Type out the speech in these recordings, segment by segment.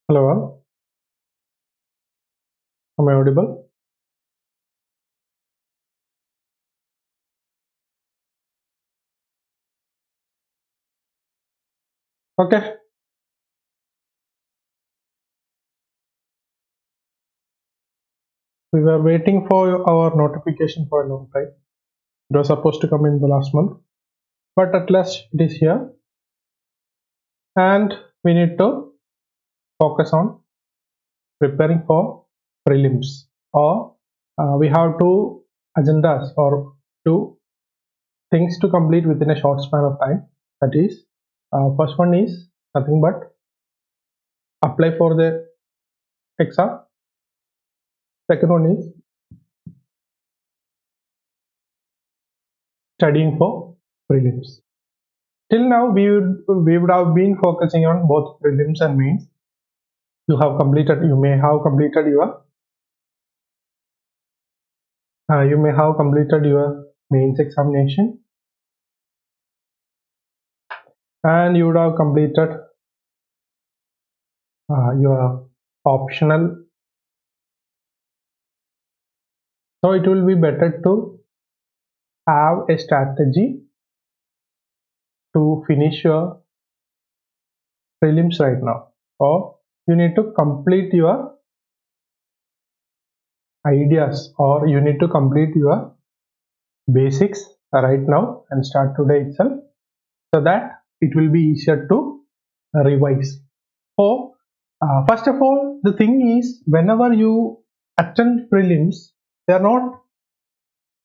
Hello all, am I audible? Okay, we were waiting for our notification for a long time. It was supposed to come in the last month, but at last it is here, and we need to focus on preparing for prelims. Or we have two agendas or two things to complete within a short span of time. That is, first one is nothing but apply for the exam. Second one is studying for prelims. Till now, we would have been focusing on both prelims and mains. You may have completed your mains examination, and you would have completed your optional. So it will be better to have a strategy to finish your prelims right now, or you need to complete your ideas, or you need to complete your basics right now and start today itself, so that it will be easier to revise. So first of all, the thing is, whenever you attend prelims, they are not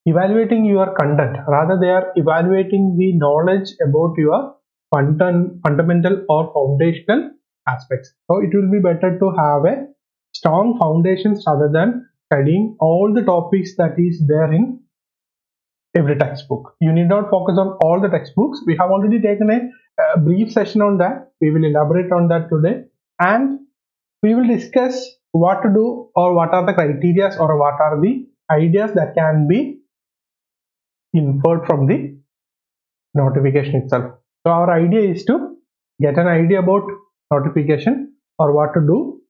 evaluating your content, rather they are evaluating the knowledge about your fundamental or foundational aspects. So it will be better to have a strong foundations rather than studying all the topics that is there in every textbook. You need not focus on all the textbooks. We have already taken a brief session on that. We will elaborate on that today, and we will discuss what to do, or what are the criteria, or what are the ideas that can be inferred from the notification itself. So our idea is to get an idea about notification, or what to do,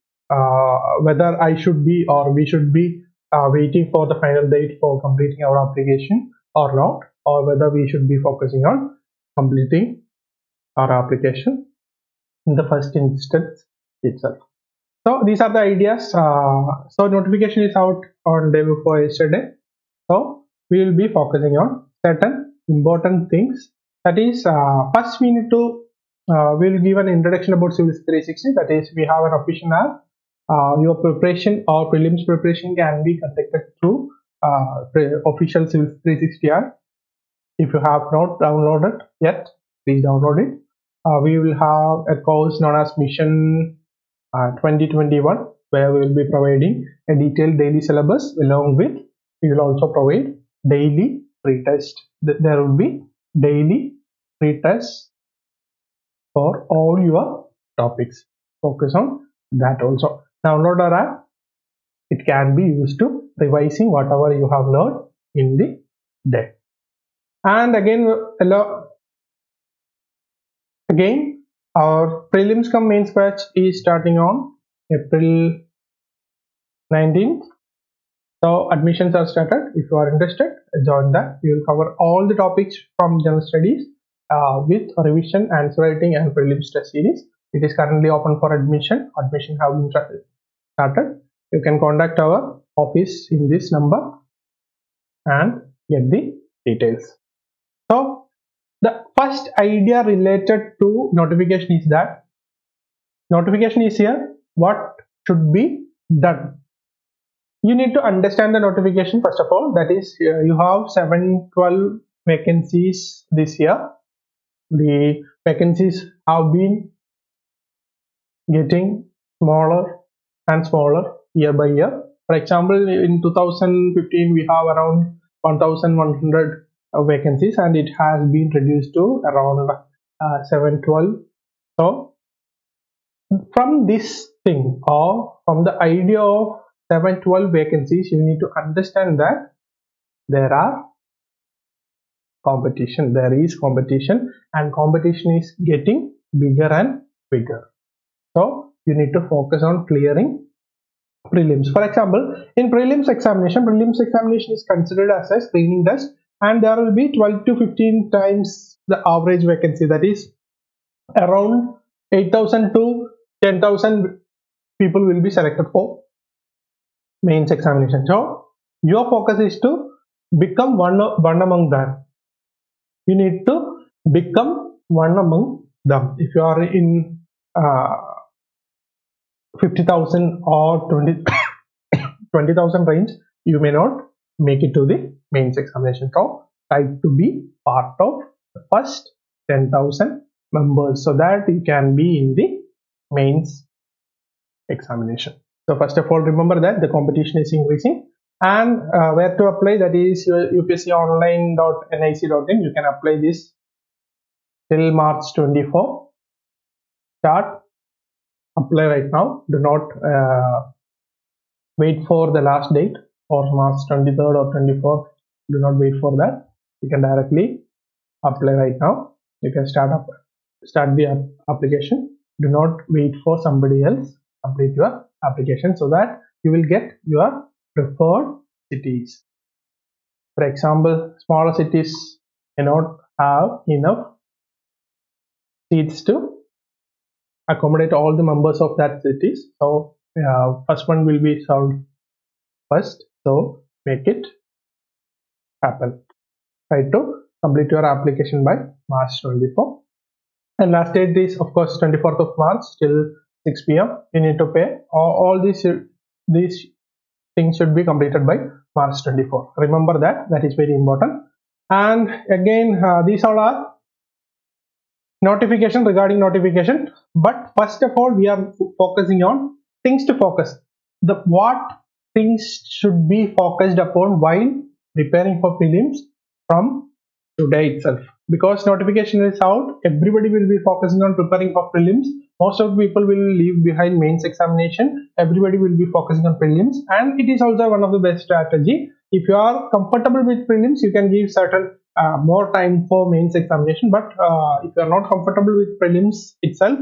whether I should be or we should be waiting for the final date for completing our application or not, or whether we should be focusing on completing our application in the first instance itself. So these are the ideas. So notification is out on day before yesterday. So we will be focusing on certain important things. That is, first we need to we will give an introduction about Civils 360. That is, we have an official app. Your preparation or prelims preparation can be conducted through official Civils 360 app. If you have not downloaded yet, please download it. We will have a course known as Mission 2021, where we will be providing a detailed daily syllabus, along with we will also provide daily pretest. There will be daily pretest for all your topics. Focus on that also. Download our app. It can be used to revising whatever you have learned in the day. And again, our prelims cum mains batch is starting on April 19th. So admissions are started. If you are interested, join that. We will cover all the topics from general studies with revision, answer writing, and prelims test series. It is currently open for admission. Admission have been started. You can contact our office in this number and get the details. So the first idea related to notification is that notification is here. What should be done? You need to understand the notification first of all. That is, you have 712 vacancies this year. The vacancies have been getting smaller and smaller year by year. For example, in 2015 we have around 1100 vacancies, and it has been reduced to around 712. So from this thing, or from the idea of 712 vacancies, you need to understand that there is competition, and competition is getting bigger and bigger. So you need to focus on clearing prelims. For example, in prelims examination is considered as a screening test, and there will be 12 to 15 times the average vacancy, that is around 8,000 to 10,000 people will be selected for mains examination. So your focus is to become one among them. You need to become one among them. If you are in 50,000 or 20,000 range, you may not make it to the mains examination. So try to be part of the first 10,000 members so that you can be in the mains examination. So first of all, remember that the competition is increasing, and where to apply, that is upsconline.nic.in. you can apply this till March 24. Start, apply right now. Do not wait for the last date or March 23rd or 24th. Do not wait for that. You can directly apply right now. You can start the application. Do not wait for somebody else. Complete your application so that you will get your preferred cities. For example, smaller cities cannot have enough seats to accommodate all the members of that cities. So first one will be solved first. So make it happen. Try to complete your application by March 24. And last date is of course 24th of March till 6 p.m. You need to pay. All these things should be completed by March 24. Remember that is very important. And again, these all are notification regarding notification. But first of all, we are focusing on things to focus. What things should be focused upon while preparing for prelims from today itself. Because notification is out, everybody will be focusing on preparing for prelims. Most of the people will leave behind mains examination. Everybody will be focusing on prelims, and it is also one of the best strategy. If you are comfortable with prelims, you can give certain more time for mains examination. But if you are not comfortable with prelims itself,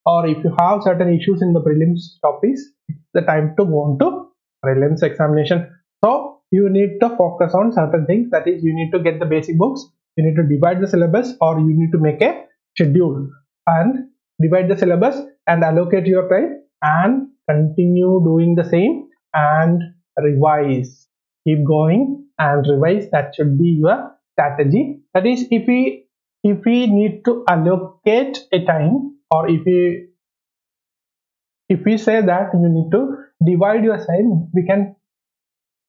or if you have certain issues in the prelims topics, it's the time to go on to prelims examination. So you need to focus on certain things. That is, you need to get the basic books. You need to divide the syllabus, or you need to make a schedule and divide the syllabus and allocate your time and continue doing the same and revise. Keep going and revise. That should be your strategy. That is, if we need to allocate a time, or if we say that you need to divide your time, we can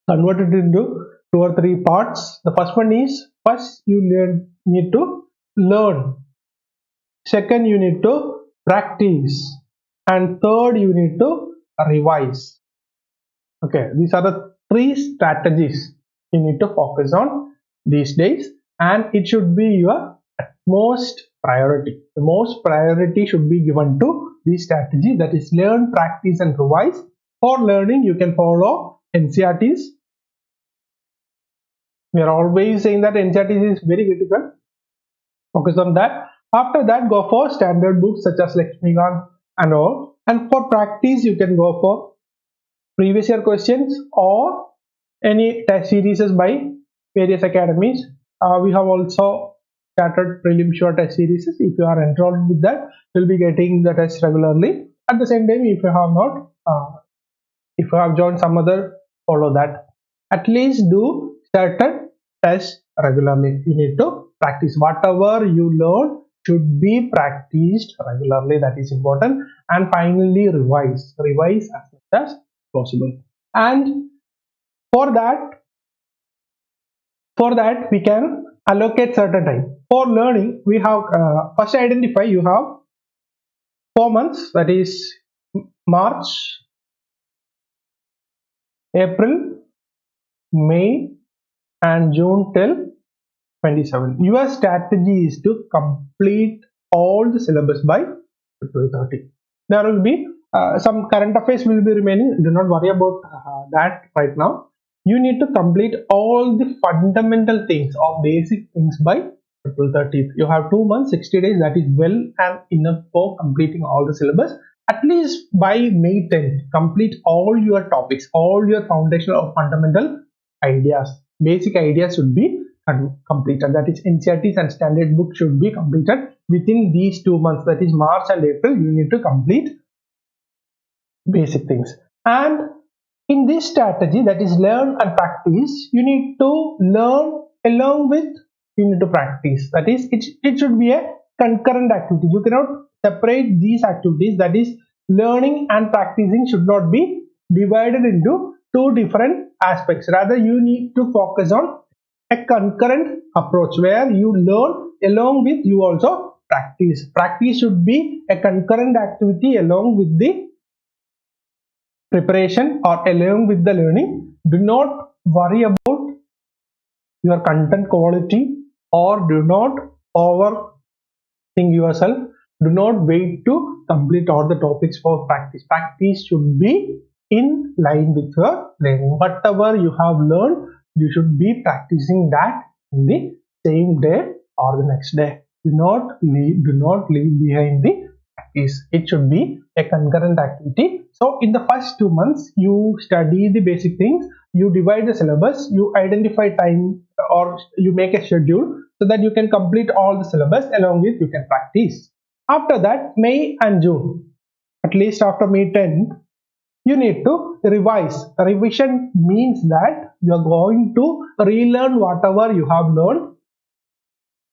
convert it into 2 or 3 parts. The first one is, first you need to learn. Second, you need to practice. And third, you need to revise. Okay, these are the 3 strategies you need to focus on these days, and it should be your utmost priority. The most priority should be given to this strategy, that is learn, practice and revise. For learning, you can follow NCERTs. We are always saying that NCERTs is very critical. Focus on that. After that, go for standard books such as Lakshmikant and all. And for practice, you can go for previous year questions or any test series by various academies. We have also started prelim sure test series. If you are enrolled with that, you will be getting the test regularly. At the same time, if you have not, if you have joined some other, follow that. At least do certain tests regularly. You need to practice. Whatever you learn should be practiced regularly. That is important. And finally, revise as much as possible. And for that we can allocate certain time. For learning, we have first identify you have 4 months, that is March, April, May and June till 27. Your strategy is to complete all the syllabus by 12:30. There will be some current affairs will be remaining. Do not worry about that right now. You need to complete all the fundamental things or basic things by 12:30. You have 2 months, 60 days. That is well and enough for completing all the syllabus. at least by May 10th, complete all your topics, all your foundational or fundamental ideas. Basic ideas should be completed. That is, NCERTs and standard book should be completed within these 2 months. That is March and April. You need to complete basic things. And in this strategy, that is learn and practice, you need to learn along with you need to practice. That is, it should be a concurrent activity. You cannot separate these activities. That is, learning and practicing should not be divided into two different aspects. Rather, you need to focus on a concurrent approach where you learn along with you also practice. Practice should be a concurrent activity along with the preparation or along with the learning. Do not worry about your content quality or do not overthink yourself. Do not wait to complete all the topics for practice. Practice should be in line with your learning. Whatever you have learned, you should be practicing that in the same day or the next day. Do not leave behind the practice. It should be a concurrent activity. So in the first 2 months, you study the basic things, you divide the syllabus, you identify time or you make a schedule so that you can complete all the syllabus along with you can practice. After that, May and June, at least after May 10th, you need to revise. Revision means that you are going to relearn whatever you have learned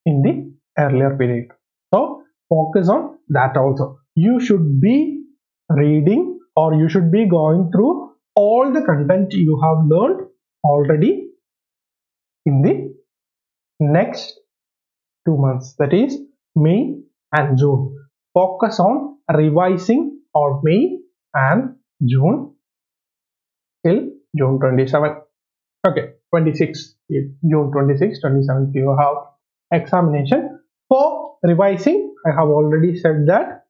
in the earlier period. So focus on that also. You should be reading or you should be going through all the content you have learned already in the next 2 months, that is May and June. Focus on revising for May and June till June 27. Okay, 26, June 26, 27 you have examination. For revising, I have already said that.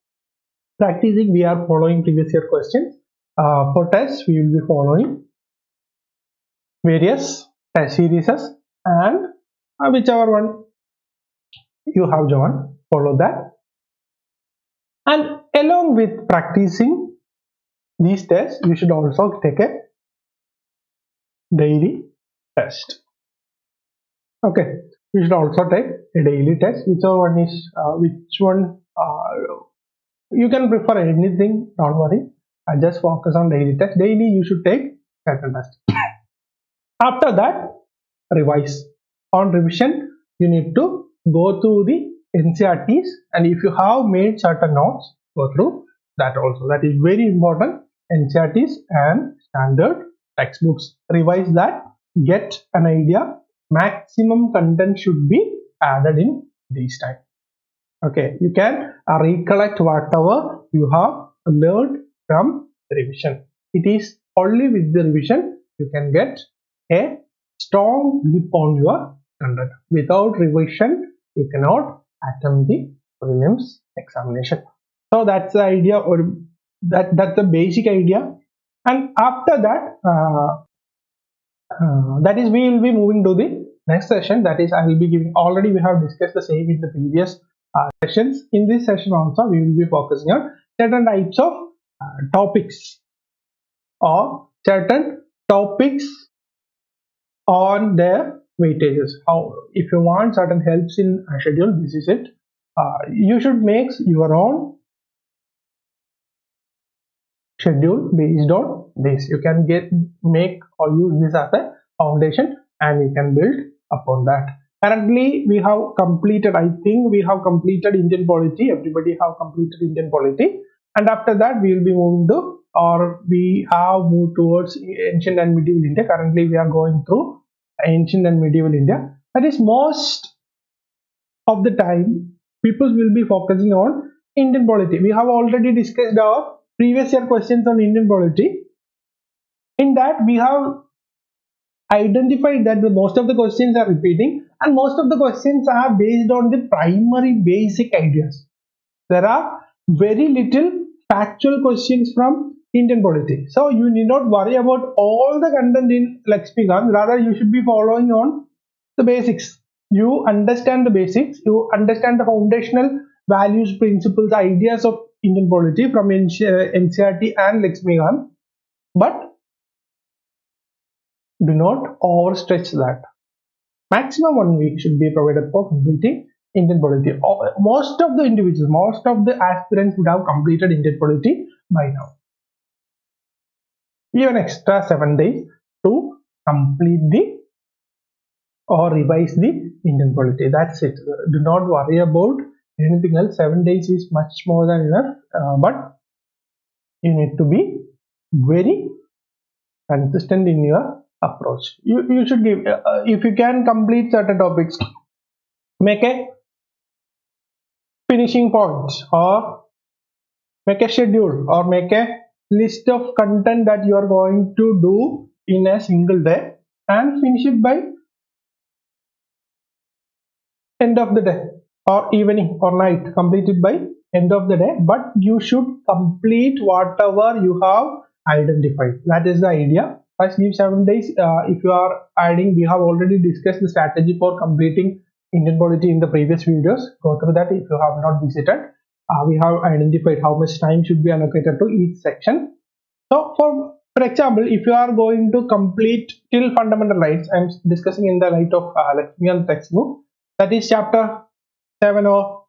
Practicing, we are following previous year questions. For tests, we will be following various test series and whichever one you have joined, follow that. And along with practicing these tests, you should also take a daily test. Okay, you should also take a daily test. Whichever one is, you can prefer anything, don't worry. I just focus on daily test. Daily you should take certain test. After that, revise. On revision, you need to go through the NCERTs, and if you have made certain notes, go through that also. That is very important. NCERTs and standard textbooks. Revise that, get an idea. Maximum content should be added in this time. Okay, you can recollect whatever you have learned from revision. It is only with the revision you can get a strong grip on your content. Without revision, you cannot attempt the prelims examination. So that's the idea, or that's the basic idea. And after that, that is, we will be moving to the next session. That is, I will be giving. Already we have discussed the same in the previous sessions. In this session also, we will be focusing on certain types of topics or certain topics on their weightages. How, if you want certain helps in a schedule, this is it. You should make your own schedule based on this. You can make or use this as a foundation and you can build upon that. Currently, we have completed, I think we have completed Indian Polity. Everybody have completed Indian Polity. And after that, we will be moving to, or we have moved towards ancient and medieval India. Currently, we are going through ancient and medieval India. That is, most of the time, people will be focusing on Indian Polity. We have already discussed our previous year questions on Indian Polity. In that, we have identified that most of the questions are repeating and most of the questions are based on the primary basic ideas. There are very little factual questions from Indian Polity. So you need not worry about all the content in lexicon. Rather, you should be following on the basics. You understand the basics. You understand the foundational values, principles, ideas of Indian polity from NCERT and Lakshmikant, but do not overstretch that. Maximum 1 week should be provided for completing Indian polity. Most of the individuals, most of the aspirants would have completed Indian polity by now. Even extra 7 days to complete the or revise the Indian polity. That's it. Do not worry about anything else. 7 days is much more than enough, but you need to be very consistent in your approach. You should give, if you can complete certain topics, make a finishing point or make a schedule or make a list of content that you are going to do in a single day and finish it by end of the day or evening or night. Complete it by end of the day, but you should complete whatever you have identified. That is the idea. First give 7 days. If you are adding, we have already discussed the strategy for completing Indian polity in the previous videos. Go through that if you have not visited. We have identified how much time should be allocated to each section. So for example, if you are going to complete till fundamental rights, I am discussing in the light of Lakshmikant textbook, that is chapter 7 or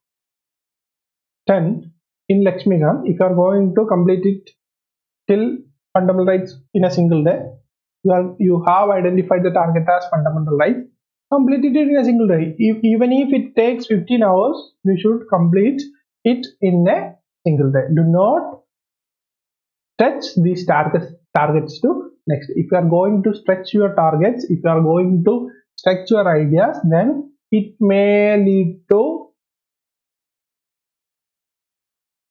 10 in Lakshmikant. If you are going to complete it till fundamental rights in a single day, you have identified the target as fundamental rights. Complete it in a single day. Even if it takes 15 hours, you should complete it in a single day. Do not stretch these targets to next. If you are going to stretch your targets, if you are going to stretch your ideas, then it may lead to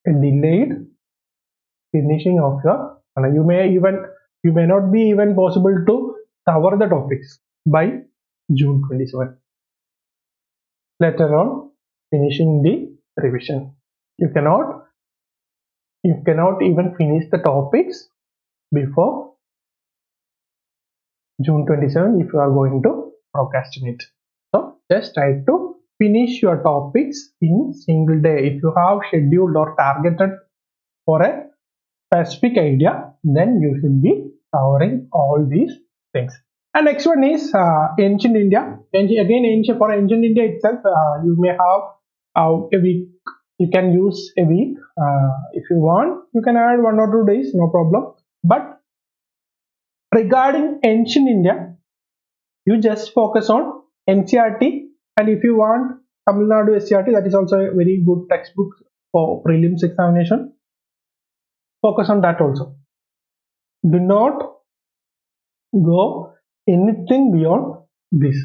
a delayed finishing of your. You may not be even possible to cover the topics by June 27. Let alone finishing the revision. You cannot even finish the topics before June 27 if you are going to procrastinate. So just try to finish your topics in single day. If you have scheduled or targeted for a specific idea, then you should be covering all these things. And next one is ancient India. For ancient India itself, you may have a week. You can use a week. If you want, you can add 1 or 2 days, no problem. But regarding ancient India, you just focus on NCERT, and if you want Tamil Nadu SCRT, that is also a very good textbook for prelims examination. Focus on that also. Do not go anything beyond this.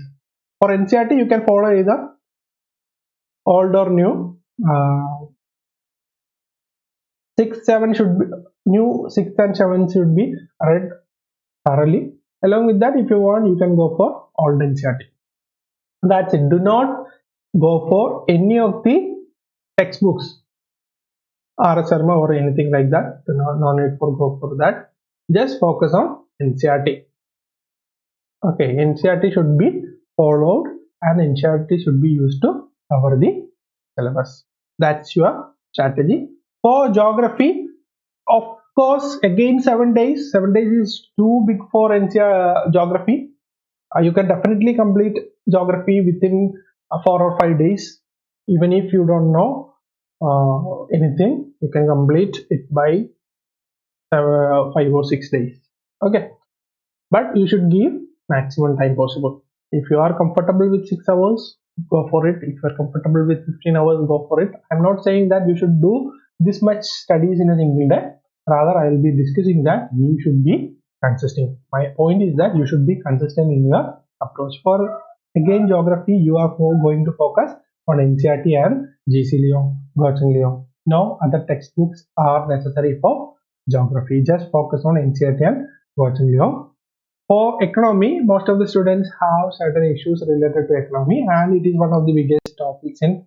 For NCERT, you can follow either old or new. 6, 7 should be new. 6 and 7 should be read thoroughly. Along with that, if you want, you can go for old NCERT. That's it. Do not go for any of the textbooks, R.S. Sharma or anything like that. No need for go for that. Just focus on NCERT. Okay, NCERT should be followed and NCERT should be used to cover the syllabus. That's your strategy. For geography, of course, again 7 days. 7 days is too big for NCERT geography. You can definitely complete geography within 4 or 5 days. Even if you don't know anything, you can complete it by 5 or 6 days. Okay, but you should give maximum time possible. If you are comfortable with 6 hours, go for it. If you are comfortable with 15 hours, go for it. I'm not saying that you should do this much studies in a single day. Rather, I will be discussing that you should be consistent. My point is that you should be consistent in your approach. For again geography, you are going to focus on NCERT and GC Leon, Gautam Leon. Now other textbooks are necessary for geography. Just focus on NCERT and Gautam Leon. For economy, most of the students have certain issues related to economy, and it is one of the biggest topics in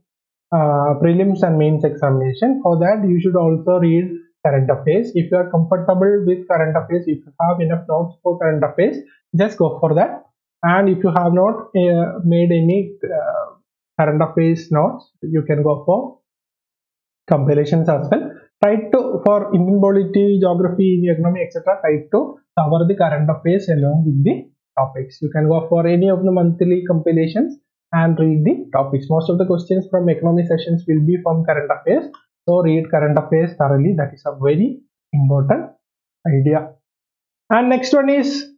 prelims and mains examination. For that, you should also read current affairs. If you are comfortable with current affairs, if you have enough notes for current affairs, just go for that. And if you have not made any current affairs notes, you can go for compilations as well. try to, for Indian polity, geography, economy, etc., try to cover the current affairs along with the topics. You can go for any of the monthly compilations and read the topics. Most of the questions from economy sessions will be from current affairs, so read current affairs thoroughly. That is a very important idea. And next one is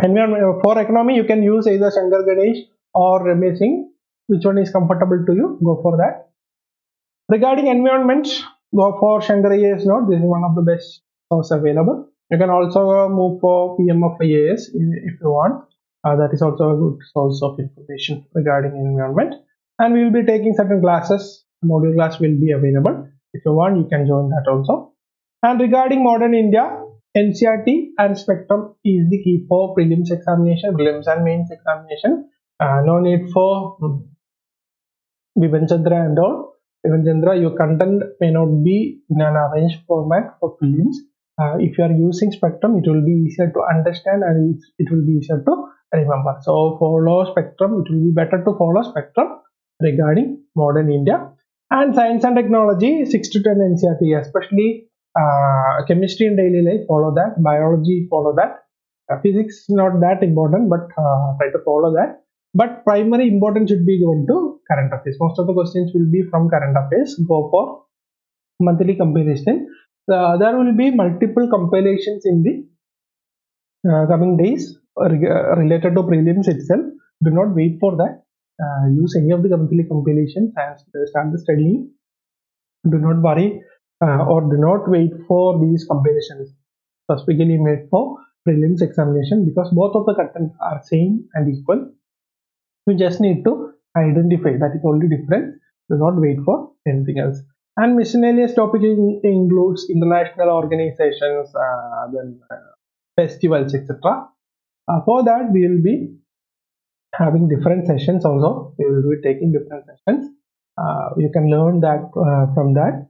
environment. For economy, you can use either Shankar Ganesh or Ramesh Singh. Which one is comfortable to you? Go for that. Regarding environment, go for Shankar IAS Note. This is one of the best sources available. You can also move for PMF IAS if you want. That is also a good source of information regarding environment. And we will be taking certain classes. Module class will be available. If you want, you can join that also. And regarding modern India, NCERT and Spectrum is the key for prelims examination, prelims and mains examination. No need for Biban Chandra and all. Biban Chandra, your content may not be in an arranged format for prelims. If you are using Spectrum, it will be easier to understand and it will be easier to remember. So follow Spectrum. It will be better to follow Spectrum regarding modern India. And science and technology, 6 to 10 NCERT, especially chemistry in daily life, follow that. Biology, follow that. Physics, not that important, but try to follow that. But primary importance should be given to current affairs. Most of the questions will be from current affairs. Go for monthly comparison. There will be multiple compilations in the coming days related to prelims itself. Do not wait for that. Use any of the monthly compilations and start the studying. Do not worry or do not wait for these compilations specifically made for prelims examination, because both of the contents are same and equal. You just need to identify that is only different. Do not wait for anything else. And miscellaneous topic includes international organizations, then festivals, etc. For that, we will be having different sessions also. We will be taking different sessions. You can learn that from that.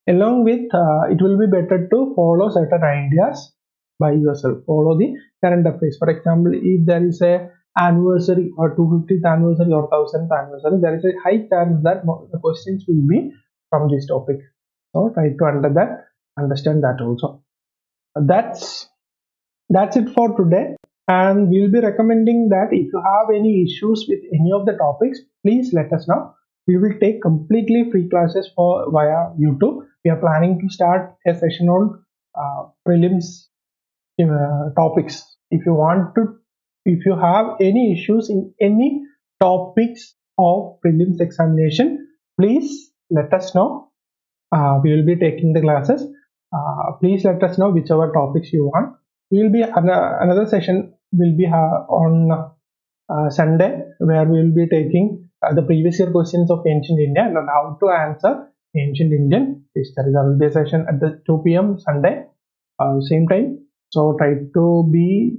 Along with, it will be better to follow certain ideas by yourself. Follow the current affairs. For example, if there is a anniversary or 250th anniversary or 1000th anniversary, there is a high chance that the questions will be from this topic. So try to understand that also. That's it for today. And we will be recommending that if you have any issues with any of the topics, please let us know. We will take completely free classes via YouTube. We are planning to start a session on prelims topics. If you have any issues in any topics of prelims examination, please let us know. We will be taking the classes. Please let us know whichever topics you want. We will be another session will be on Sunday, where we will be taking the previous year questions of ancient India and how to answer ancient Indian history. There will be a session at the 2 p.m. Sunday, same time. So try to be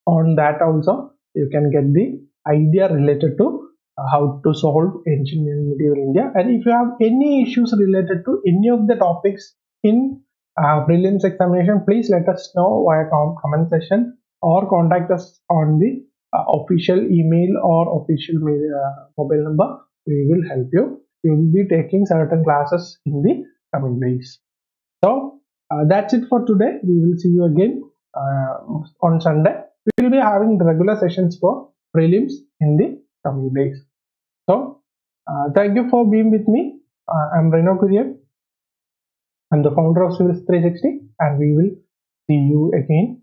on that also. You can get the idea related to how to solve ancient and medieval India. And if you have any issues related to any of the topics in prelims examination, please let us know via comment section or contact us on the official email or official mobile number. We will help you. We will be taking certain classes in the coming days. So that's it for today. We will see you again on Sunday. We will be having regular sessions for prelims in the coming days. So thank you for being with me. I'm Reno Kurien. I'm the founder of Civils360, and we will see you again